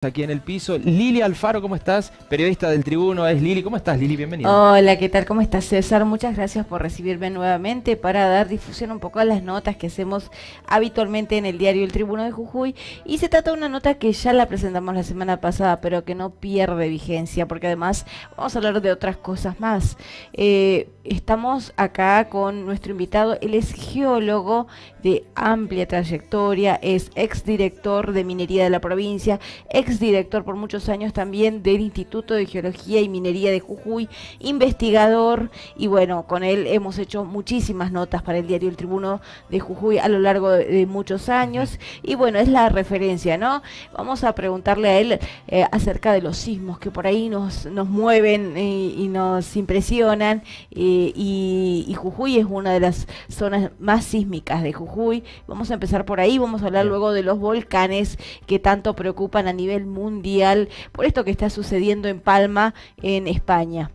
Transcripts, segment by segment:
Aquí en el piso, Lili Alfaro, ¿cómo estás? Periodista del Tribuno, es Lili. ¿Cómo estás, Lili? Bienvenida. Hola, ¿qué tal? ¿Cómo estás, César? Muchas gracias por recibirme nuevamente para dar difusión un poco a las notas que hacemos habitualmente en el diario El Tribuno de Jujuy. Y se trata de una nota que ya la presentamos la semana pasada, pero que no pierde vigencia, porque además vamos a hablar de otras cosas más. Estamos acá con nuestro invitado, él es geólogo de amplia trayectoria, es exdirector de minería de la provincia, exdirector por muchos años también del Instituto de Geología y Minería de Jujuy, investigador, y bueno, con él hemos hecho muchísimas notas para el diario El Tribuno de Jujuy a lo largo de muchos años, y bueno, es la referencia, ¿no? Vamos a preguntarle a él acerca de los sismos que por ahí nos mueven y nos impresionan, y Jujuy es una de las zonas más sísmicas de Jujuy. Vamos a empezar por ahí, vamos a hablar luego de los volcanes que tanto preocupan a nivel mundial por esto que está sucediendo en Palma, en España.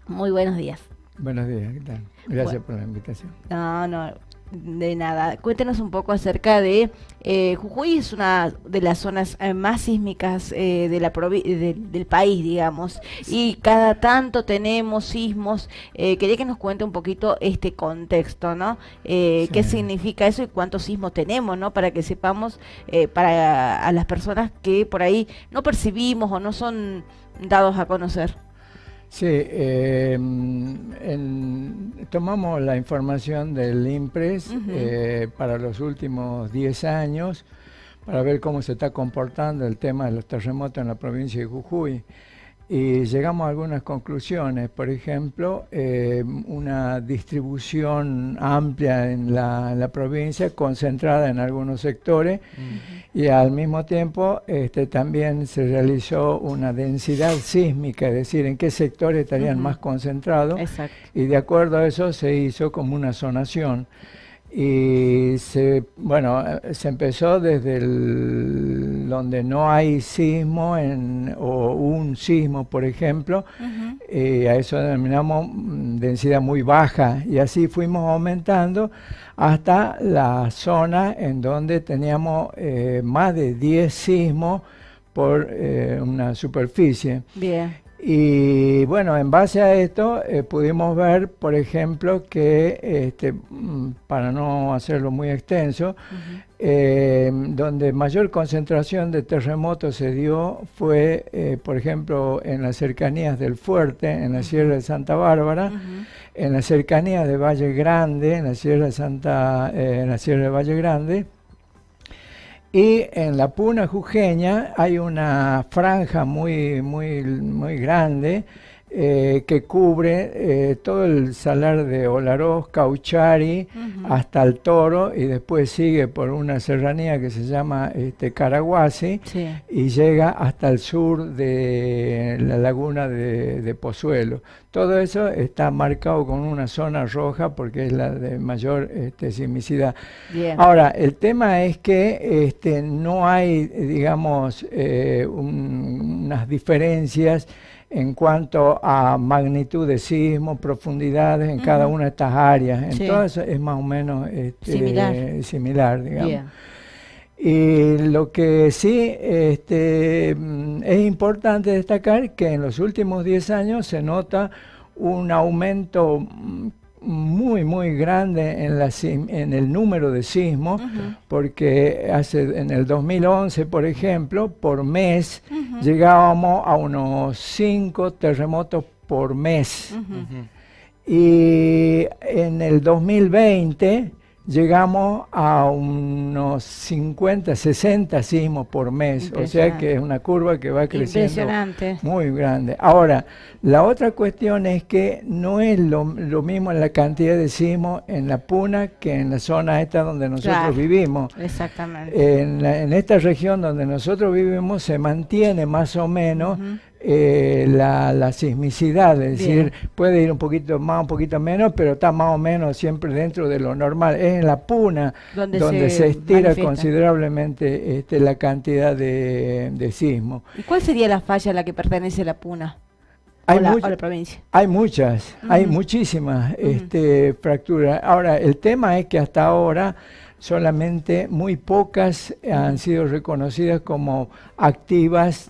Muy buenos días. Buenos días, ¿qué tal? Gracias por la invitación. No, de nada. Cuéntenos un poco acerca de Jujuy. Es una de las zonas más sísmicas del país, digamos, y cada tanto tenemos sismos. Quería que nos cuente un poquito este contexto, ¿no? Sí. ¿Qué significa eso y cuántos sismos tenemos, ¿no? Para que sepamos, para a las personas que por ahí no percibimos o no son dados a conocer. Sí, tomamos la información del INPRES para los últimos 10 años para ver cómo se está comportando el tema de los terremotos en la provincia de Jujuy. Y llegamos a algunas conclusiones, por ejemplo, una distribución amplia en la provincia, concentrada en algunos sectores, y al mismo tiempo también se realizó una densidad sísmica, es decir, en qué sectores estarían más concentrados. Exacto. Y de acuerdo a eso se hizo como una zonación. Y se empezó desde donde no hay sismo o un sismo, por ejemplo, a eso denominamos densidad muy baja, y así fuimos aumentando hasta la zona en donde teníamos más de 10 sismos por una superficie. Bien. Y bueno, en base a esto pudimos ver, por ejemplo, que para no hacerlo muy extenso, donde mayor concentración de terremotos se dio fue, por ejemplo, en las cercanías del Fuerte, en la Sierra de Santa Bárbara, en las cercanías de Valle Grande, en la Sierra de Valle Grande. Y en la Puna jujeña hay una franja muy grande que cubre todo el salar de Olaroz, Cauchari, hasta el Toro, y después sigue por una serranía que se llama Caraguasi, Sí. y llega hasta el sur de la laguna de Pozuelo. Todo eso está marcado con una zona roja porque es la de mayor sismicidad. Bien. Ahora, el tema es que no hay, digamos, unas diferencias en cuanto a magnitud de sismo, profundidades en cada una de estas áreas. En Sí. todas es más o menos similar, digamos. Bien. Y lo que sí es importante destacar que en los últimos 10 años se nota un aumento muy grande en el número de sismos, porque en el 2011, por ejemplo, por mes llegábamos a unos 5 terremotos por mes. Y en el 2020 llegamos a unos 50, 60 sismos por mes, o sea que es una curva que va creciendo muy grande. Ahora, la otra cuestión es que no es lo mismo la cantidad de sismos en la Puna que en la zona esta donde nosotros vivimos. Exactamente. En esta región donde nosotros vivimos se mantiene más o menos la sismicidad, es decir, puede ir un poquito más, un poquito menos, pero está más o menos siempre dentro de lo normal. Es en la Puna donde se estira considerablemente la cantidad de sismos. ¿Y cuál sería la falla a la que pertenece la Puna? Hay la provincia. Hay muchas, hay muchísimas fracturas. Ahora, el tema es que hasta ahora solamente muy pocas han sido reconocidas como activas.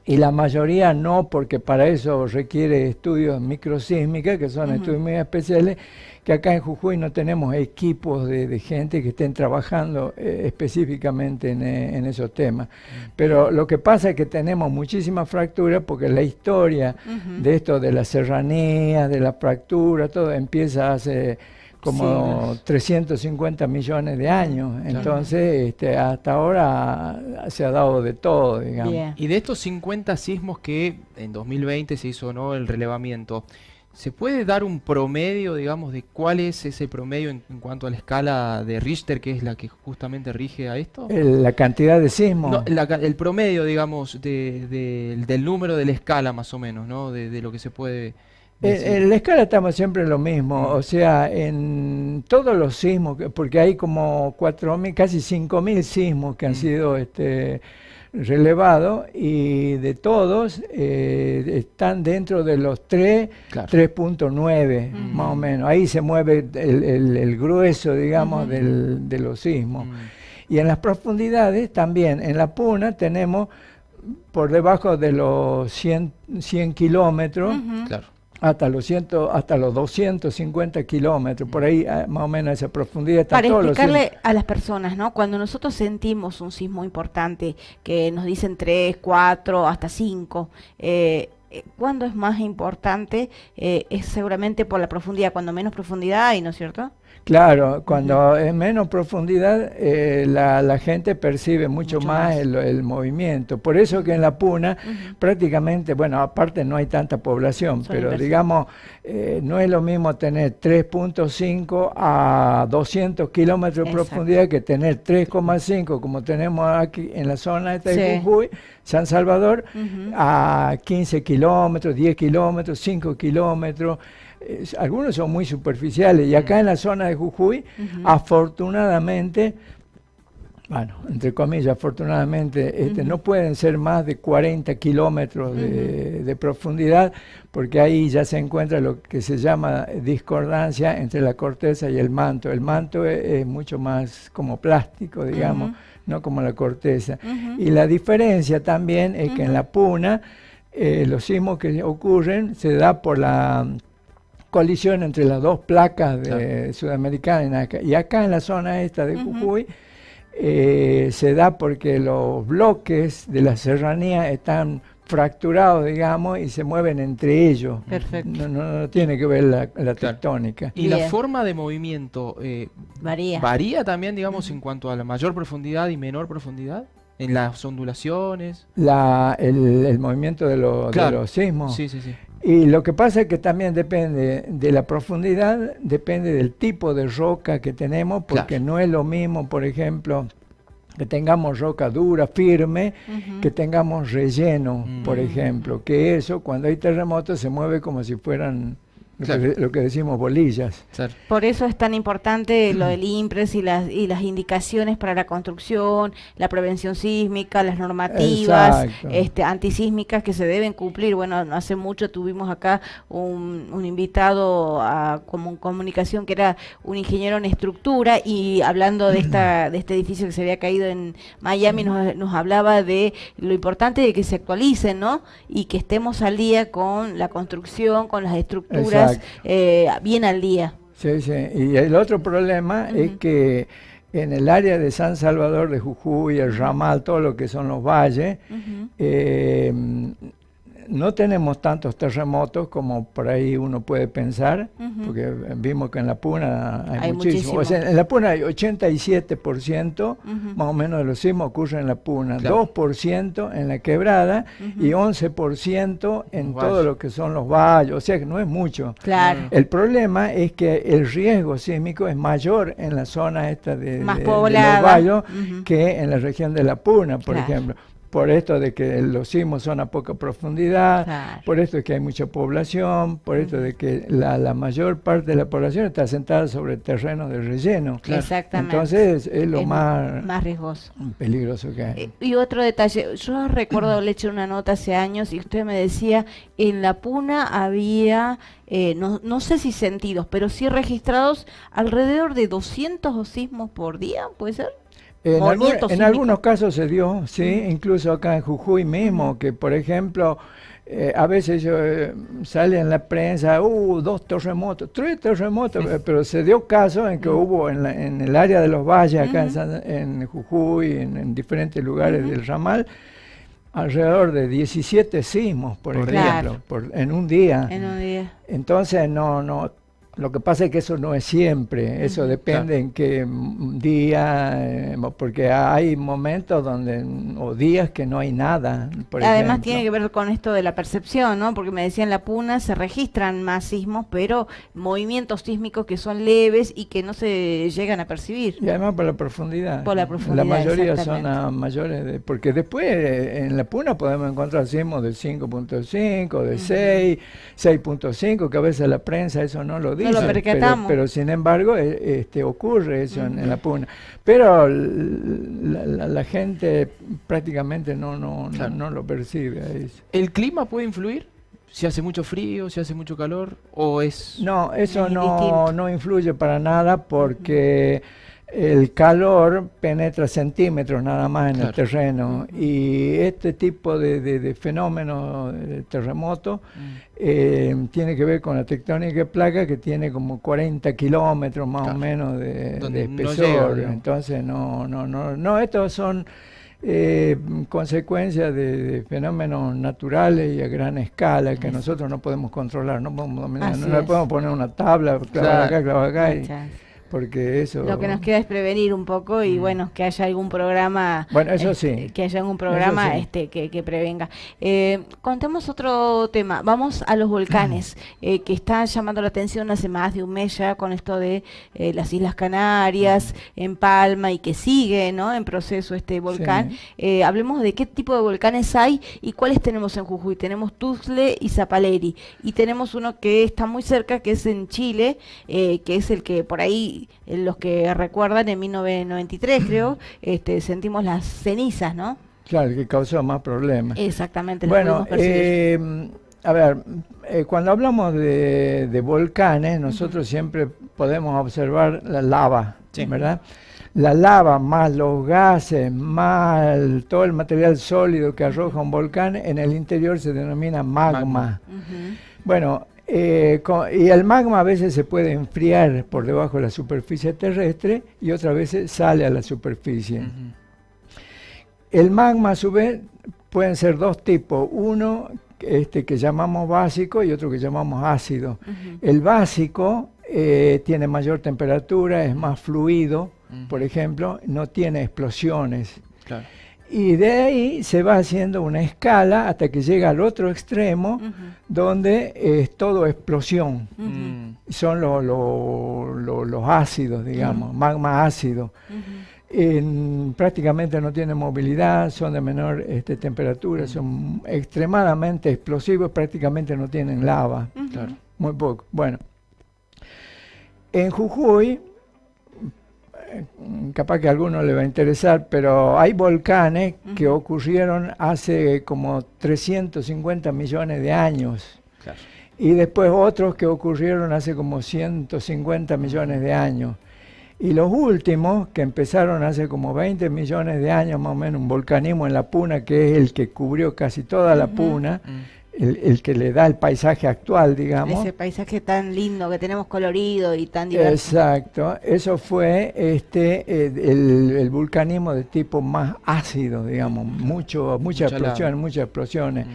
Y la mayoría no, porque para eso requiere estudios microsísmicos, que son estudios muy especiales, que acá en Jujuy no tenemos equipos de gente que estén trabajando específicamente en esos temas. Pero lo que pasa es que tenemos muchísimas fracturas, porque la historia de esto, de la serranía, de la fractura, todo empieza hace como 350 millones de años. Entonces, hasta ahora se ha dado de todo, digamos. Bien. Y de estos 50 sismos que en 2020 se hizo, ¿no?, el relevamiento, ¿se puede dar un promedio, digamos, de cuál es ese promedio en cuanto a la escala de Richter, que es la que justamente rige a esto? La cantidad de sismos. No, el promedio, digamos, del número de la escala, más o menos, ¿no? De lo que se puede decir. En la escala estamos siempre en lo mismo, o sea, en todos los sismos, porque hay como 4.000, casi 5.000 sismos que han sido relevados, y de todos están dentro de los 3.9 más o menos. Ahí se mueve el grueso, digamos, de los sismos. Y en las profundidades también, en la Puna tenemos por debajo de los 100 kilómetros, Claro. hasta los 250 kilómetros, por ahí más o menos esa profundidad. Está Para todos los explicarle a las personas, ¿no? Cuando nosotros sentimos un sismo importante, que nos dicen 3, 4, hasta 5, ¿cuándo es más importante? Es seguramente por la profundidad. Cuando menos profundidad hay, ¿no es cierto? Claro, cuando es menos profundidad, la gente percibe mucho más el movimiento. Por eso que en la Puna prácticamente, bueno, aparte no hay tanta población, pero digamos, no es lo mismo tener 3.5 a 200 kilómetros de profundidad que tener 3,5 como tenemos aquí en la zona esta de Jujuy, San Salvador, a 15 kilómetros, 10 kilómetros, 5 kilómetros. Algunos son muy superficiales, y acá en la zona de Jujuy, afortunadamente, bueno, entre comillas, afortunadamente, no pueden ser más de 40 kilómetros de profundidad, porque ahí ya se encuentra lo que se llama discordancia entre la corteza y el manto. El manto es mucho más como plástico, digamos, no como la corteza. Y la diferencia también es que en la Puna, los sismos que ocurren se da por la colisión entre las dos placas sudamericanas, y acá en la zona esta de Jujuy se da porque los bloques de la serranía están fracturados, digamos, y se mueven entre ellos. Perfecto. No tiene que ver la tectónica. Y la forma de movimiento varía también, digamos, en cuanto a la mayor profundidad y menor profundidad, en las ondulaciones. El movimiento de los sismos. Sí, sí, sí. Y lo que pasa es que también depende de la profundidad, depende del tipo de roca que tenemos, porque no es lo mismo, por ejemplo, que tengamos roca dura, firme, que tengamos relleno, por ejemplo, que eso cuando hay terremotos se mueve como si fueran lo que decimos bolillas. Por eso es tan importante lo del INPRES y las indicaciones para la construcción, la prevención sísmica, las normativas antisísmicas que se deben cumplir. Bueno, no hace mucho tuvimos acá un invitado a comunicación que era un ingeniero en estructura, y hablando de este edificio que se había caído en Miami, nos hablaba de lo importante de que se actualicen, ¿no? Y que estemos al día con la construcción, con las estructuras. Bien al día. Sí, sí. Y el otro problema es que en el área de San Salvador, de Jujuy, el Ramal, todo lo que son los valles, no tenemos tantos terremotos como por ahí uno puede pensar, porque vimos que en la Puna hay muchísimo. O sea, en la Puna hay 87% más o menos de los sismos ocurren en la Puna, 2% en la Quebrada y 11% en todo lo que son los valles, o sea que no es mucho. El problema es que el riesgo sísmico es mayor en la zona esta de los valles que en la región de la Puna, por ejemplo. por esto de que los sismos son a poca profundidad, Claro. por esto de que hay mucha población, por esto de que la mayor parte de la población está asentada sobre terrenos de relleno. Exactamente. Entonces es lo Es más riesgoso. peligroso que hay. Y otro detalle, yo recuerdo haberle hecho una nota hace años y usted me decía, en La Puna había, no sé si sentidos, pero sí registrados alrededor de 200 sismos por día, ¿puede ser? Movimientos En sísmicos. algunos casos se dio, sí, incluso acá en Jujuy mismo, que por ejemplo, a veces sale en la prensa, 2 terremotos, 3 terremotos, pero se dio caso en que hubo en el área de los valles, acá en Jujuy, en diferentes lugares del ramal, alrededor de 17 sismos, por ejemplo, en un día. En un día. Entonces, lo que pasa es que eso no es siempre, eso depende en qué día, porque hay momentos o días que no hay nada. Además tiene que ver con esto de la percepción, ¿no? Porque me decía en La Puna se registran más sismos, pero movimientos sísmicos que son leves y que no se llegan a percibir. Y además por la profundidad. Por la profundidad, La mayoría son exactamente. a mayores, porque después en La Puna podemos encontrar sismos de 5.5, de 6, 6.5, que a veces la prensa eso no lo dice. No lo percatamos. Pero sin embargo ocurre eso en La Puna. Pero la gente prácticamente no lo percibe. ¿El clima puede influir? ¿Si hace mucho frío, si hace mucho calor? ¿O es...? No, eso Es distinto. no influye para nada porque el calor penetra centímetros nada más en el terreno y este tipo de fenómenos de terremoto tiene que ver con la tectónica de placa que tiene como 40 kilómetros más o menos de espesor. Llega, entonces estos son consecuencias de fenómenos naturales y a gran escala que nosotros no podemos controlar, no podemos dominar, no le podemos poner una tabla, clavar acá porque eso... Lo que nos queda es prevenir un poco y bueno, que haya algún programa... Bueno, eso sí. Que haya algún programa que prevenga. Contemos otro tema. Vamos a los volcanes, que están llamando la atención hace más de un mes ya con esto de las Islas Canarias, en Palma, y que sigue, ¿no?, en proceso este volcán. Sí. Hablemos de qué tipo de volcanes hay y cuáles tenemos en Jujuy. Tenemos Tuxtla y Zapaleri. Y tenemos uno que está muy cerca, que es en Chile, que es el que por ahí... los que recuerdan en 1993 creo, sentimos las cenizas, ¿no? Claro, que causó más problemas. Exactamente. Bueno, a ver, cuando hablamos de volcanes, nosotros siempre podemos observar la lava, ¿verdad? La lava más los gases, más todo el material sólido que arroja un volcán, en el interior se denomina magma. Bueno, y el magma a veces se puede enfriar por debajo de la superficie terrestre y otras veces sale a la superficie. El magma a su vez pueden ser dos tipos, uno que llamamos básico y otro que llamamos ácido. El básico tiene mayor temperatura, es más fluido, por ejemplo, no tiene explosiones. Claro. Y de ahí se va haciendo una escala hasta que llega al otro extremo, donde es todo explosión. Son los ácidos, digamos, magma ácido. Prácticamente no tienen movilidad, son de menor temperatura, son extremadamente explosivos, prácticamente no tienen lava. Claro. Muy poco. Bueno, en Jujuy, capaz que a alguno le va a interesar, pero hay volcanes que ocurrieron hace como 350 millones de años. Claro. Y después otros que ocurrieron hace como 150 millones de años. Y los últimos, que empezaron hace como 20 millones de años, más o menos, un volcanismo en La Puna, que es el que cubrió casi toda La Puna, el que le da el paisaje actual, digamos. Ese paisaje tan lindo que tenemos colorido y tan diverso. Exacto, eso fue el vulcanismo de tipo más ácido, digamos, muchas explosiones.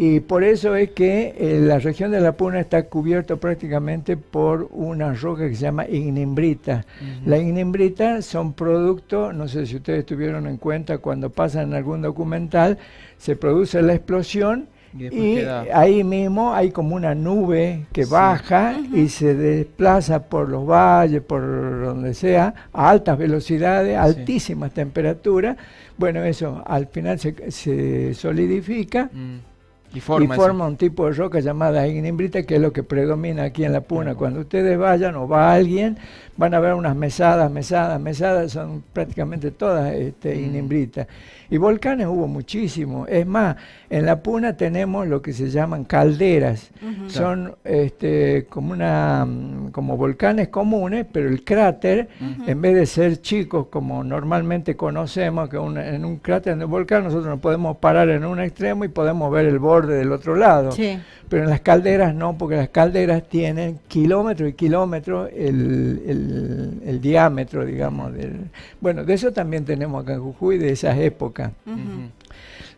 Y por eso es que la región de La Puna está cubierta prácticamente por una roca que se llama ignimbrita. La ignimbrita son productos, no sé si ustedes tuvieron en cuenta cuando pasan en algún documental, se produce la explosión Y después Y queda... ahí mismo hay como una nube que baja y se desplaza por los valles, por donde sea, a altas velocidades, altísimas temperaturas. Bueno, eso al final se solidifica y forma un tipo de roca llamada ignimbrita, que es lo que predomina aquí en la Puna. Cuando ustedes vayan o va alguien, van a ver unas mesadas, son prácticamente todas ignimbritas. Y volcanes hubo muchísimos. Es más, en la Puna tenemos lo que se llaman calderas. Son como volcanes comunes, pero el cráter, en vez de ser chicos como normalmente conocemos, que en un cráter de volcán nosotros nos podemos parar en un extremo y podemos ver el borde del otro lado. Sí. Pero en las calderas no, porque las calderas tienen kilómetros y kilómetros el diámetro, digamos. Bueno, de eso también tenemos acá en Jujuy, de esas épocas.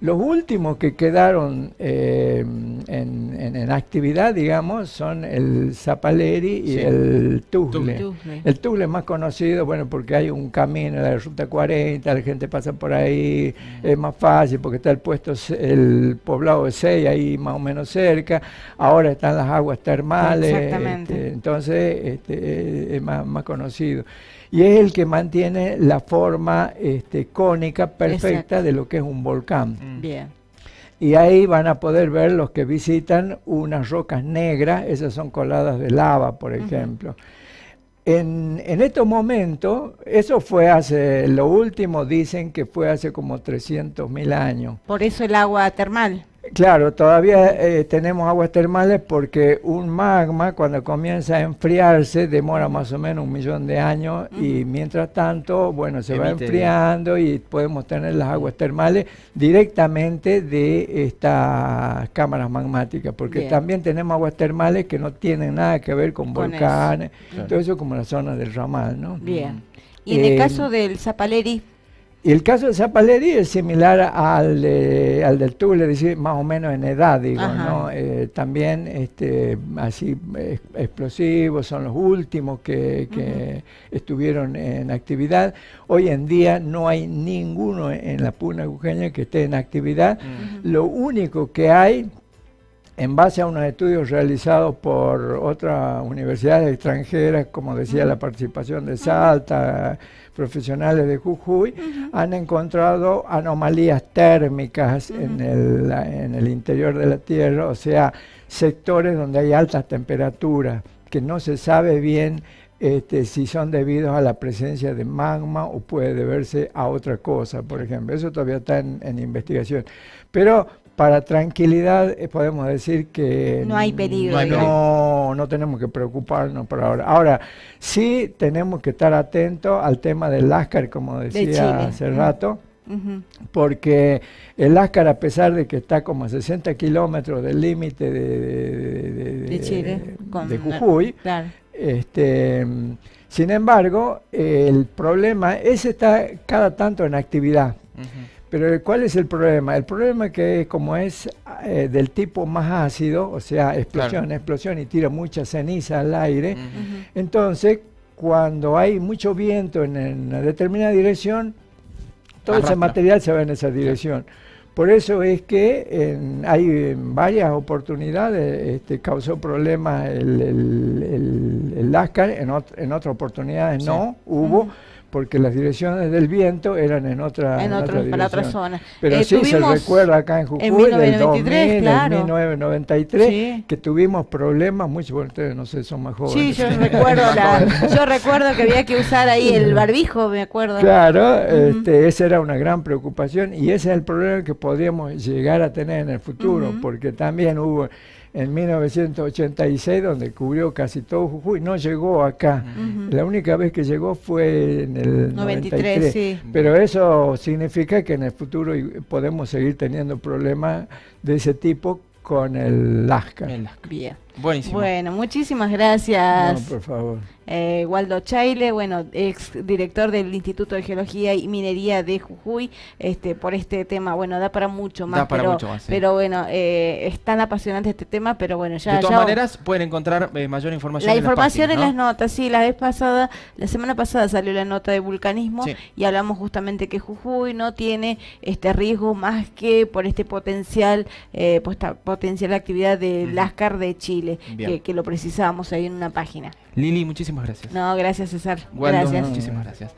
Los últimos que quedaron en actividad, digamos, son el Zapaleri y el Tuzle. El Tuzle es más conocido, bueno, porque hay un camino, la ruta 40, la gente pasa por ahí, es más fácil porque está el poblado de Sey ahí más o menos cerca, ahora están las aguas termales, entonces es más conocido. Y es el que mantiene la forma cónica perfecta de lo que es un volcán. Bien. Y ahí van a poder ver los que visitan unas rocas negras, esas son coladas de lava, por ejemplo. En estos momentos, eso fue lo último dicen que fue hace como 300.000 años. Por eso el agua termal. Claro, todavía tenemos aguas termales porque un magma cuando comienza a enfriarse demora más o menos 1.000.000 de años y mientras tanto, bueno, se va enfriando y podemos tener las aguas termales directamente de estas cámaras magmáticas, porque también tenemos aguas termales que no tienen nada que ver con volcanes, todo eso como la zona del Ramal, ¿no? Bien. Y en el caso del Zapaleri. Y el caso de Zapaleri es similar al del Tuzle, es decir, más o menos en edad, digo, ¿no? También así explosivos, son los últimos que estuvieron en actividad. Hoy en día no hay ninguno en la Puna jujeña que esté en actividad. Lo único que hay, en base a unos estudios realizados por otras universidades extranjeras, como decía, la participación de Salta, profesionales de Jujuy, han encontrado anomalías térmicas en el interior de la Tierra, o sea, sectores donde hay altas temperaturas, que no se sabe bien si son debidos a la presencia de magma o puede deberse a otra cosa, por ejemplo. Eso todavía está en investigación. Pero para tranquilidad podemos decir que no hay peligro. No tenemos que preocuparnos por ahora. Ahora, sí tenemos que estar atentos al tema del Láscar, como decía hace rato, porque el Láscar, a pesar de que está como a 60 kilómetros del límite de Chile, de Jujuy, sin embargo, el problema, ese está cada tanto en actividad. Pero ¿cuál es el problema? El problema es que como es del tipo más ácido, o sea, explosión y tira mucha ceniza al aire, entonces cuando hay mucho viento en una determinada dirección, todo ese material se va en esa dirección. Por eso es que hay varias oportunidades causó problemas el Láscar, en otras oportunidades no hubo, porque las direcciones del viento eran en otra dirección. Para otra zona. Pero sí se recuerda acá en Jujuy, del 2000, en 1993, que tuvimos problemas, muchos de ustedes no sé, son más jóvenes. Sí, yo recuerdo que había que usar ahí el barbijo, me acuerdo. Claro, esa era una gran preocupación y ese es el problema que podríamos llegar a tener en el futuro, porque también hubo en 1986, donde cubrió casi todo Jujuy, no llegó acá. La única vez que llegó fue en el 93. Pero eso significa que en el futuro podemos seguir teniendo problemas de ese tipo con el Láscar. Bien. Buenísimo. Bueno, muchísimas gracias. No, por favor. Waldo Chaile, bueno, ex director del Instituto de Geología y Minería de Jujuy, por este tema. Bueno, da para mucho más, sí. Pero bueno, es tan apasionante este tema, pero bueno, ya... De todas maneras, pueden encontrar mayor información la en información las páginas, en las notas, sí, la semana pasada salió la nota de vulcanismo, sí, y hablamos justamente que Jujuy no tiene riesgo más que por este potencial, potencial actividad de Lascar de Chile, que lo precisábamos ahí en una página. Lili, muchísimas gracias. No, gracias César. Waldo, Gracias. muchísimas gracias.